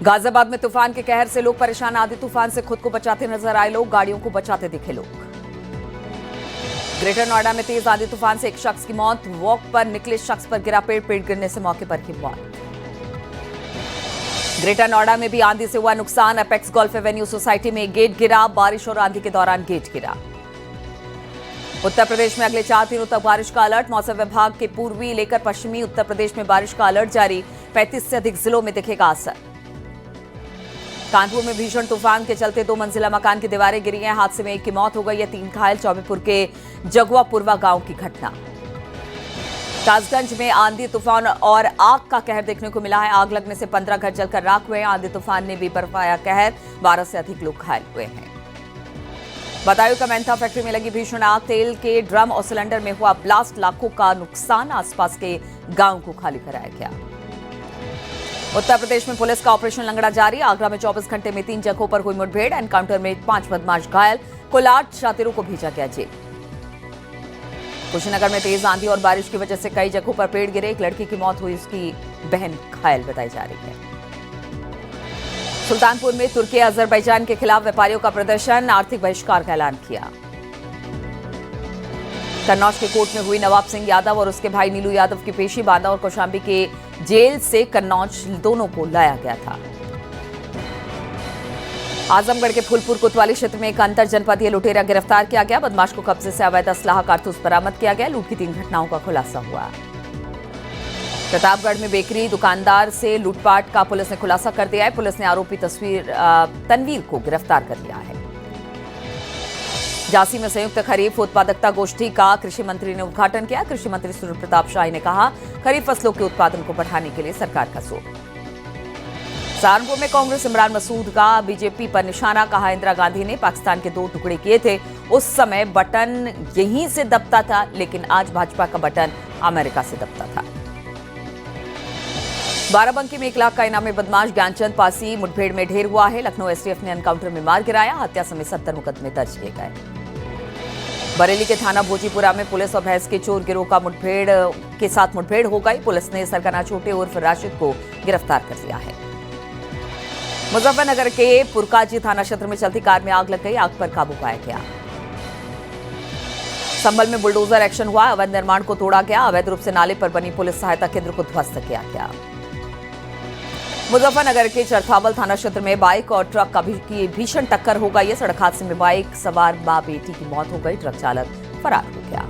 गाजियाबाद में तूफान के कहर से लोग परेशान। आंधी तूफान से खुद को बचाते नजर आए लोग, गाड़ियों को बचाते दिखे लोग। ग्रेटर नोएडा में तेज आंधी तूफान से एक शख्स की मौत। वॉक पर निकले शख्स पर गिरा पेड़ गिरने से मौके पर की मौत। ग्रेटर नोएडा में भी आंधी से हुआ नुकसान। अपेक्स गोल्फ एवेन्यू सोसाइटी में गेट गिरा। बारिश और आंधी के दौरान गेट गिरा। उत्तर प्रदेश में अगले 4 दिनों तक बारिश का अलर्ट। मौसम विभाग के पूर्वी लेकर पश्चिमी उत्तर प्रदेश में बारिश का अलर्ट जारी। 35 से अधिक जिलों में दिखेगा असर। कानपुर में भीषण तूफान के चलते 2 मंजिला मकान की दीवारें गिरी हैं। हादसे में 1 की मौत हो गई है, 3 घायल। चौबेपुर के जगुआपुरवा गांव की घटना। कासगंज में आंधी तूफान और आग का कहर देखने को मिला है। आग लगने से 15 घर जलकर राख हुए हैं। आंधी तूफान ने भी बरपाया कहर। 12 से अधिक लोग घायल हुए हैं। बदायूं का मेंथा फैक्ट्री में लगी भीषण आग। तेल के ड्रम और सिलेंडर में हुआ ब्लास्ट। लाखों का नुकसान। आसपास के गांव को खाली कराया गया। उत्तर प्रदेश में पुलिस का ऑपरेशन लंगड़ा जारी। आगरा में 24 घंटे में 3 जगहों पर हुई मुठभेड़। एनकाउंटर में 5 बदमाश घायल। कुल 8 शातिरों को भेजा गया जेल। कुशीनगर में तेज आंधी और बारिश की वजह से कई जगहों पर पेड़ गिरे। एक लड़की की मौत हुई, उसकी बहन घायल बताई जा रही है। सुल्तानपुर में तुर्की अजरबैजान के खिलाफ व्यापारियों का प्रदर्शन। आर्थिक बहिष्कार का ऐलान किया। कन्नौज के कोर्ट में हुई नवाब सिंह यादव और उसके भाई नीलू यादव की पेशी। बांदा और कौशांबी के जेल से कन्नौज दोनों को लाया गया था। आजमगढ़ के फूलपुर कोतवाली क्षेत्र में एक अंतर जनपदीय लुटेरा गिरफ्तार किया गया। बदमाश को कब्जे से अवैध असलाह कारतूस बरामद किया गया। लूट की 3 घटनाओं का खुलासा हुआ। प्रतापगढ़ में बेकरी दुकानदार से लूटपाट का पुलिस ने खुलासा कर दिया है। पुलिस ने आरोपी तनवीर को गिरफ्तार कर लिया है। झांसी में संयुक्त खरीफ उत्पादकता गोष्ठी का कृषि मंत्री ने उद्घाटन किया। कृषि मंत्री सूर्य प्रताप शाही ने कहा, खरीफ फसलों के उत्पादन को बढ़ाने के लिए सरकार का जोर। सहारनपुर में कांग्रेस इमरान मसूद का बीजेपी पर निशाना। कहा, इंदिरा गांधी ने पाकिस्तान के 2 टुकड़े किए थे। उस समय बटन यहीं से दबता था, लेकिन आज भाजपा का बटन अमेरिका से दबता था। बाराबंकी में 1 लाख का इनामी बदमाश ज्ञानचंद पासी मुठभेड़ में ढेर हुआ है। लखनऊ एसटीएफ ने एनकाउंटर में मार गिराया। हत्या समेत 70 मुकदमे दर्ज किए गए। बरेली के थाना भोजीपुरा में पुलिस और भैंस के चोर गिरोह का मुठभेड़ हो गई। पुलिस ने सरगना छोटे उर्फ राशिद को गिरफ्तार कर लिया है। मुजफ्फरनगर के पुरकाजी थाना क्षेत्र में चलती कार में आग लग गई। आग पर काबू पाया गया। संभल में बुलडोजर एक्शन हुआ। अवैध निर्माण को तोड़ा गया। अवैध रूप से नाले पर बनी पुलिस सहायता केंद्र को ध्वस्त किया गया। मुजफ्फरनगर के चरथावल थाना क्षेत्र में बाइक और ट्रक की भीषण टक्कर हो गई है। सड़क हादसे में बाइक सवार मां बेटी की मौत हो गई। ट्रक चालक फरार हो गया।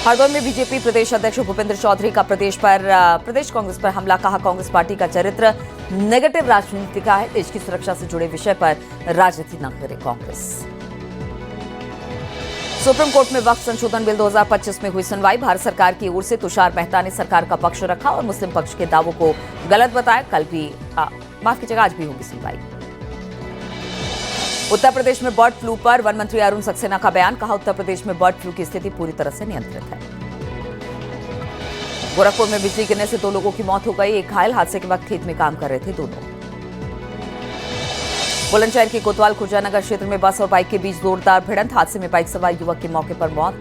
हरदोई में बीजेपी प्रदेश अध्यक्ष भूपेंद्र चौधरी का प्रदेश कांग्रेस पर हमला। कहा, कांग्रेस पार्टी का चरित्र नेगेटिव राजनीति का है। देश की सुरक्षा से जुड़े विषय पर राजनीति न करे कांग्रेस। सुप्रीम कोर्ट में वक्फ संशोधन बिल 2025 में हुई सुनवाई। भारत सरकार की ओर से तुषार मेहता ने सरकार का पक्ष रखा और मुस्लिम पक्ष के दावों को गलत बताया। आज भी होगी सुनवाई। उत्तर प्रदेश में बर्ड फ्लू पर वन मंत्री अरुण सक्सेना का बयान। कहा, उत्तर प्रदेश में बर्ड फ्लू की स्थिति पूरी तरह से नियंत्रित है। गोरखपुर में बिजली गिरने से 2 लोगों की मौत हो गई। एक घायल। हादसे के वक्त खेत में काम कर रहे थे दोनों। बुलंदशहर के कोतवाल खुर्जानगर क्षेत्र में बस और बाइक के बीच जोरदार भिड़ंत। हादसे में बाइक सवार युवक की मौके पर मौत।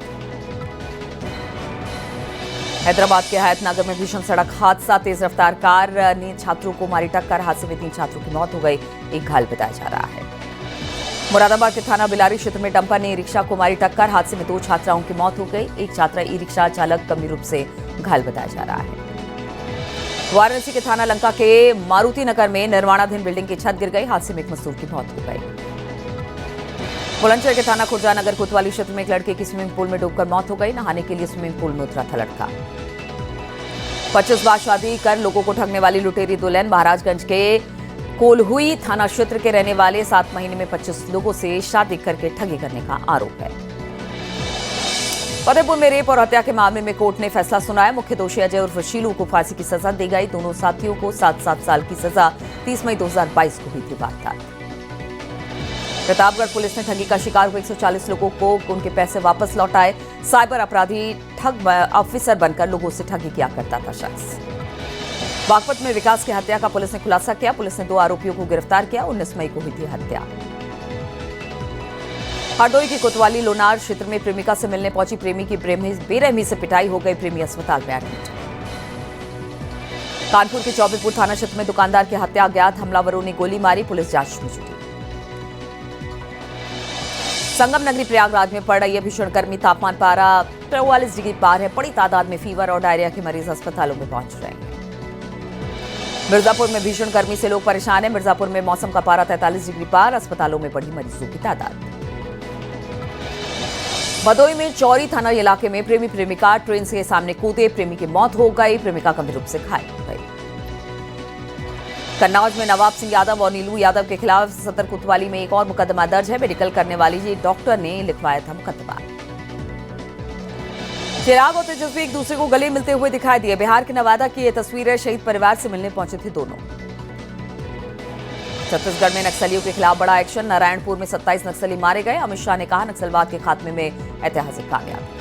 हैदराबाद के हयातनगर में भीषण सड़क हादसा। तेज रफ्तार कार ने छात्रों को मारी टक्कर। हादसे में 3 छात्रों की मौत हो गई। एक घायल बताया जा रहा है। मुरादाबाद के थाना बिलारी क्षेत्र में डंपर ने रिक्शा को मारी टक्कर। हादसे में 2 छात्राओं की मौत हो गई। एक छात्रा ई रिक्शा चालक गंभीर रूप से घायल बताया जा रहा है। वाराणसी के थाना लंका के मारुति नगर में निर्माणाधीन बिल्डिंग की छत गिर गई। हादसे में एक मजदूर की मौत हो गई। बुलंदशहर के थाना खुर्जानगर कोतवाली क्षेत्र में एक लड़के की स्विमिंग पूल में डूबकर मौत हो गई। नहाने के लिए स्विमिंग पूल में उतरा था लड़का। 25 बार शादी कर लोगों को ठगने वाली लुटेरी दुल्हन। महाराजगंज के कोल्हुई थाना क्षेत्र के रहने वाले 7 महीने में 25 लोगों से शादी करके ठगी करने का आरोप है। फतेहपुर में रेप और हत्या के मामले में कोर्ट ने फैसला सुनाया। मुख्य दोषी अजय उर्फ शीलू को फांसी की सजा दी गई। दोनों साथियों को 7-7 साल की सजा। 30 मई 2022 को हुई थी वारदात। प्रतापगढ़ पुलिस ने ठगी का शिकार हुए 140 लोगों को उनके पैसे वापस लौटाए। साइबर अपराधी ठग ऑफिसर बनकर लोगों से ठगी किया करता था शख्स। बागपत में विकास की हत्या का पुलिस ने खुलासा किया। पुलिस ने 2 आरोपियों को गिरफ्तार किया। 19 मई को हुई थी हत्या। हरदोई की कोतवाली लोनार क्षेत्र में प्रेमिका से मिलने पहुंची प्रेमी की बेरहमी से पिटाई हो गई। प्रेमी अस्पताल में एडमिट। कानपुर के चौबेपुर थाना क्षेत्र में दुकानदार की हत्या, अज्ञात हमलावरों ने गोली मारी, पुलिस जांच में जुटी। संगम नगरी प्रयागराज में पड़ रही है भीषण गर्मी, तापमान पारा 44 डिग्री पार है। बड़ी तादाद में फीवर और डायरिया के मरीज अस्पतालों में पहुंच रहे हैं। मिर्जापुर में भीषण गर्मी से लोग परेशान हैं। मिर्जापुर में मौसम का पारा 43 डिग्री पार, अस्पतालों में बढ़ी मरीजों की तादाद। भदोई में चौरी थाना इलाके में प्रेमी प्रेमिका ट्रेन से सामने कूदे, प्रेमी की मौत हो गई, प्रेमिका गंभीर रूप से घायल हो गई। कन्नौज में नवाब सिंह यादव और नीलू यादव के खिलाफ सदर कोतवाली में एक और मुकदमा दर्ज है। मेडिकल करने वाली डॉक्टर ने लिखवाया था मुकदमा। चिराग और तेजस्वी एक दूसरे को गले मिलते हुए दिखाई दिए। बिहार के नवादा की ये तस्वीरें, शहीद परिवार से मिलने पहुंचे थे दोनों। छत्तीसगढ़ में नक्सलियों के खिलाफ बड़ा एक्शन, नारायणपुर में 27 नक्सली मारे गए। अमित शाह ने कहा, नक्सलवाद के खात्मे में ऐतिहासिक कामयाबी।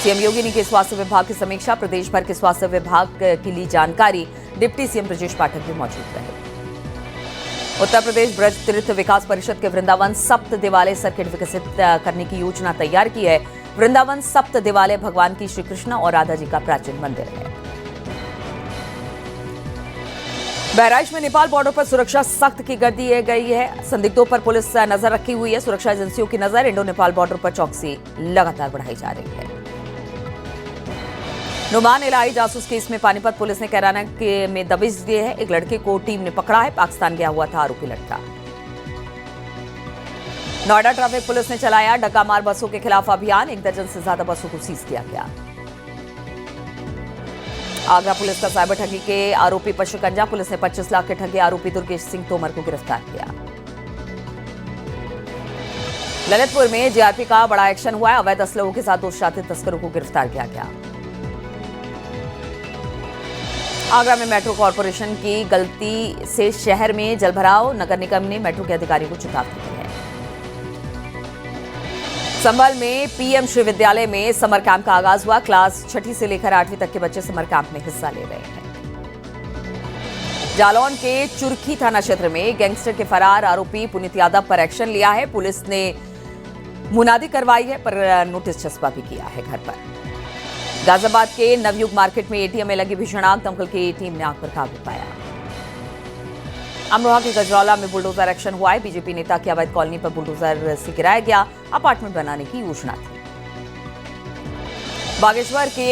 सीएम योगी ने की स्वास्थ्य विभाग की समीक्षा, प्रदेश भर के स्वास्थ्य विभाग की ली जानकारी। डिप्टी सीएम ब्रजेश पाठक भी मौजूद रहे। उत्तर प्रदेश ब्रज तीर्थ विकास परिषद के वृंदावन सप्त दिवालय सर्किट विकसित करने की योजना तैयार की है। वृंदावन सप्त दिवालय भगवान की श्री कृष्ण और राधा जी का प्राचीन मंदिर है। बहराइच में नेपाल बॉर्डर पर सुरक्षा सख्त की कर दी गई है। संदिग्धों पर पुलिस नजर रखी हुई है। सुरक्षा एजेंसियों की नजर इंडो नेपाल बॉर्डर पर चौकसी लगातार बढ़ाई जा रही है। नुमान इलाही जासूस केस में पानीपत पुलिस ने कैराना में दबिश दिए है। एक लड़के को टीम ने पकड़ा है। पाकिस्तान गया हुआ था आरोपी लड़का। नोएडा ट्रैफिक पुलिस ने चलाया डकामार बसों के खिलाफ अभियान। 1 दर्जन से ज्यादा बसों को सीज किया गया। आगरा पुलिस का साइबर ठगी के आरोपी पर शिकंजा, पुलिस ने 25 लाख के ठगे आरोपी दुर्गेश सिंह तोमर को गिरफ्तार किया। ललितपुर में जीआरपी का बड़ा एक्शन हुआ है। अवैध असलहों के साथ 2 शातिर तस्करों को गिरफ्तार किया गया। आगरा में मेट्रो कॉर्पोरेशन की गलती से शहर में जलभराव, नगर निगम ने मेट्रो के अधिकारियों को चेतावनी दी है। संभल में पीएम श्री विद्यालय में समर कैंप का आगाज हुआ। क्लास 6ठी से लेकर 8वीं तक के बच्चे समर कैंप में हिस्सा ले रहे हैं। जालौन के चुरखी थाना क्षेत्र में गैंगस्टर के फरार आरोपी पुनीत यादव पर एक्शन लिया है। पुलिस ने मुनादी करवाई है, पर नोटिस चस्पा भी किया है घर पर। गाजियाबाद के नवयुग मार्केट में एटीएम में लगी भीषण आग, दमकल की टीम ने आग पर काबू पाया। अमरोहा के गजरौला में बुलडोजर एक्शन हुआ है। बीजेपी नेता की अवैध कॉलोनी पर बुलडोजर से गिराया गया। अपार्टमेंट बनाने की योजना थी। बागेश्वर के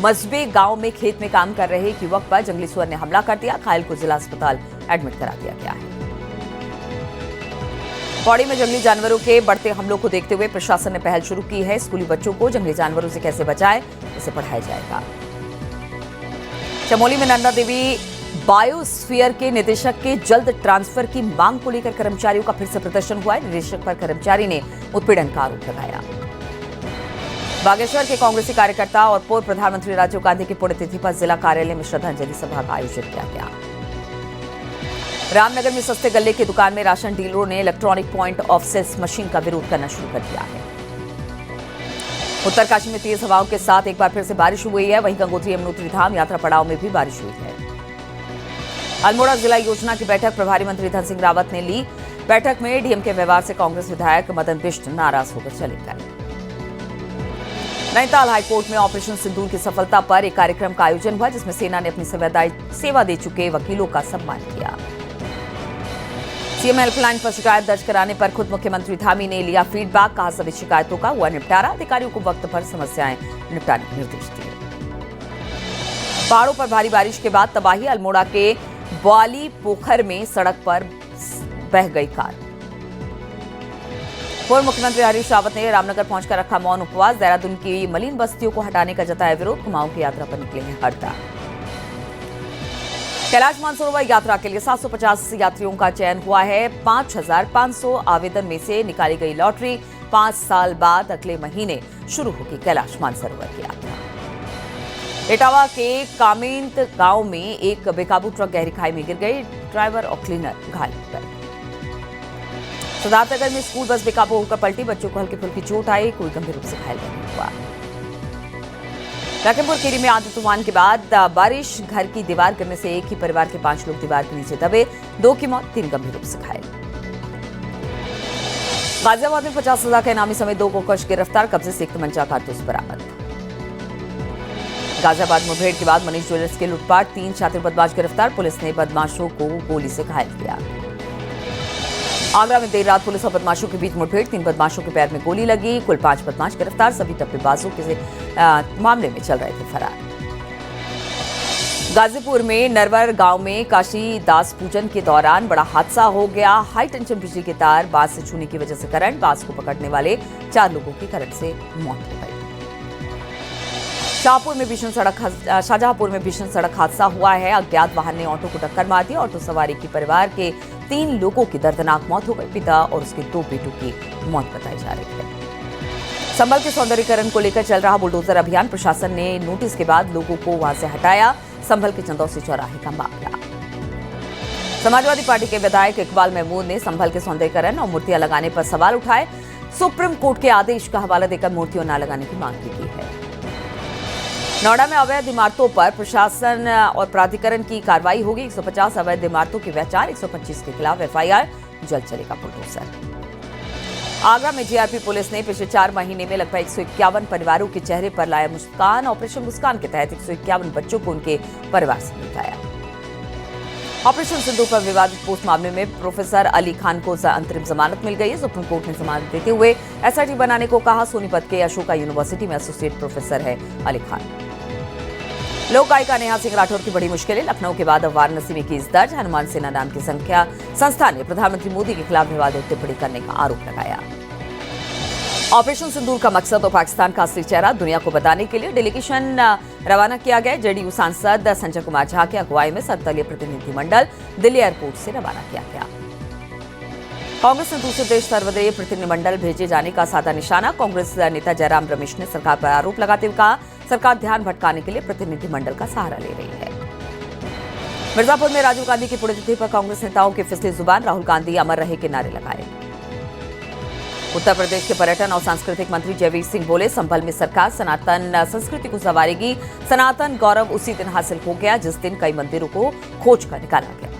मजबे गांव में खेत में काम कर रहे एक युवक पर जंगली सुअर ने हमला कर दिया। घायल को जिला अस्पताल एडमिट करा दिया गया है। पौड़ी में जंगली जानवरों के बढ़ते हमलों को देखते हुए प्रशासन ने पहल शुरू की है। स्कूली बच्चों को जंगली जानवरों से कैसे बचाएं, इसे पढ़ाया जाएगा। चमोली में नंदा देवी बायोस्फीयर के निदेशक के जल्द ट्रांसफर की मांग को लेकर कर्मचारियों का फिर से प्रदर्शन हुआ है। निदेशक पर कर्मचारी ने उत्पीड़न का आरोप लगाया। बागेश्वर के कांग्रेसी कार्यकर्ता और पूर्व प्रधानमंत्री राजीव गांधी की पुण्यतिथि पर जिला कार्यालय में श्रद्धांजलि सभा का आयोजन किया गया। रामनगर में सस्ते गल्ले की दुकान में राशन डीलरों ने electronic point of sales machine का विरोध करना शुरू कर दिया है। उत्तरकाशी में तेज हवाओं के साथ एक बार फिर से बारिश हुई है। वहीं गंगोत्री यमुनोत्री धाम यात्रा पड़ाव में भी बारिश हुई है। अल्मोड़ा जिला योजना की बैठक प्रभारी मंत्री धन सिंह रावत ने ली। बैठक में डीएम के व्यवहार से कांग्रेस विधायक मदन बिष्ट नाराज होकर चले गए। नैनीताल हाईकोर्ट में ऑपरेशन सिंदूर की सफलता पर एक कार्यक्रम का आयोजन हुआ, जिसमें सेना ने अपनी सेवा दे चुके वकीलों का सम्मान किया। सीएम हेल्पलाइन पर शिकायत दर्ज कराने पर खुद मुख्यमंत्री धामी ने लिया फीडबैक, कहा सभी शिकायतों का हुआ निपटारा। अधिकारियों को वक्त पर समस्याएं निपटाने के निर्देश दिए। पहाड़ों पर भारी बारिश के बाद तबाही, अल्मोड़ा के ग्वाली पोखर में सड़क पर बह गई कार। पूर्व मुख्यमंत्री हरीश रावत ने रामनगर पहुंचकर रखा मौन उपवास। देहरादून की मलिन बस्तियों को हटाने का जताया विरोध। कुमाऊं की यात्रा पर निकले हैं हड़ताल। कैलाश मानसरोवर यात्रा के लिए 750 यात्रियों का चयन हुआ है। 5500 आवेदन में से निकाली गई लॉटरी। 5 साल बाद अगले महीने शुरू होगी कैलाश मानसरोवर की यात्रा। इटावा के कामेंत गांव में एक बेकाबू ट्रक गहरी खाई में गिर गई। ड्राइवर और क्लीनर घायल हो गए। सिद्धार्थनगर में स्कूल बस बेकाबू होकर पलटी। बच्चों को हल्की फुल्की चोट आई, कोई गंभीर रूप से घायल नहीं हुआ। लखीमपुर खीरी में आंधी तूफान के बाद बारिश, घर की दीवार गिरने से एक ही परिवार के 5 लोग दीवार के नीचे दबे। 2 की मौत, 3 गंभीर रूप से घायल। गाजियाबाद में 50,000 के इनामी समेत 2 को कश गिरफ्तार। कब्जे से एक तमंचा कारतूस बरामद। गाजियाबाद मुठभेड़ के बाद मनीष ज्वेलर्स के लूटपाट, 3 छात्र बदमाश गिरफ्तार, पुलिस ने बदमाशों को गोली से घायल किया। आगरा में देर रात पुलिस और बदमाशों के बीच मुठभेड़, 3 बदमाशों के पैर में गोली लगी, कुल 5 बदमाश गिरफ्तार, सभी टप्पेबाजों के मामले में चल रहे थे फरार। गाजीपुर में नरवर गांव में काशी दास पूजन के दौरान बड़ा हादसा हो गया। हाई टेंशन बिजली के तार बांस से छूने की वजह से करंट, बांस को पकड़ने वाले 4 लोगों की करंट से मौत हो गई। शाहजहांपुर में भीषण सड़क हादसा हुआ है। अज्ञात वाहन ने ऑटो को टक्कर मार दी। ऑटो सवारी की परिवार के 3 लोगों की दर्दनाक मौत हो गई। पिता और उसके 2 बेटों की मौत बताई जा रही है। संभल के सौंदर्यीकरण को लेकर चल रहा बुलडोजर अभियान, प्रशासन ने नोटिस के बाद लोगों को वहां से हटाया। संभल के चंदौसी चौराहे का मामला। समाजवादी पार्टी के विधायक इकबाल महमूद ने संभल के सौंदर्यीकरण और मूर्तियां लगाने पर सवाल उठाए। सुप्रीम कोर्ट के आदेश का हवाला देकर मूर्तियां न लगाने की मांग की है। नोएडा में अवैध इमारतों पर प्रशासन और प्राधिकरण की कार्रवाई होगी। 150 अवैध इमारतों की पहचान, 125 के खिलाफ एफआईआर, जल्द चलेगा बुलडोजर। आगरा में जीआरपी पुलिस ने पिछले 4 महीने में लगभग 151 परिवारों के चेहरे पर लाया मुस्कान। ऑपरेशन मुस्कान के तहत 151 बच्चों को उनके परिवार से मिलाया। ऑपरेशन सिंदूर पर विवादित पोस्ट मामले में प्रोफेसर अली खान को अंतरिम जमानत मिल गई है। सुप्रीम कोर्ट ने जमानत देते हुए एसआईटी बनाने को कहा। सोनीपत के अशोका यूनिवर्सिटी में एसोसिएट प्रोफेसर है अली खान। लोक गायिका नेहा सिंह राठौर की बड़ी मुश्किलें, लखनऊ के बाद अब वाराणसी में केस दर्ज। हनुमान सेना नाम की संस्था ने प्रधानमंत्री मोदी के खिलाफ विवादित टिप्पणी करने का आरोप लगाया। ऑपरेशन सिंदूर का मकसद और पाकिस्तान का असली चेहरा दुनिया को बताने के लिए डेलीगेशन रवाना किया गया। जेडीयू सांसद संजय कुमार झा की अगुवाई में सर्वदलीय प्रतिनिधिमंडल दिल्ली एयरपोर्ट से रवाना किया गया। कांग्रेस ने दूसरे देश सर्वदलीय प्रतिनिधिमंडल भेजे जाने का साधा निशाना। कांग्रेस नेता जयराम रमेश ने सरकार पर आरोप लगाते हुए कहा, सरकार ध्यान भटकाने के लिए प्रतिनिधिमंडल का सहारा ले रही है। मिर्जापुर में राजीव गांधी की पुण्यतिथि पर कांग्रेस नेताओं की फिसली जुबान, राहुल गांधी अमर रहे के नारे लगाए। उत्तर प्रदेश के पर्यटन और सांस्कृतिक मंत्री जयवीर सिंह बोले, संभल में सरकार सनातन संस्कृति को संवारेगी। सनातन गौरव उसी दिन हासिल हो गया जिस दिन कई मंदिरों को खोज कर निकाला गया।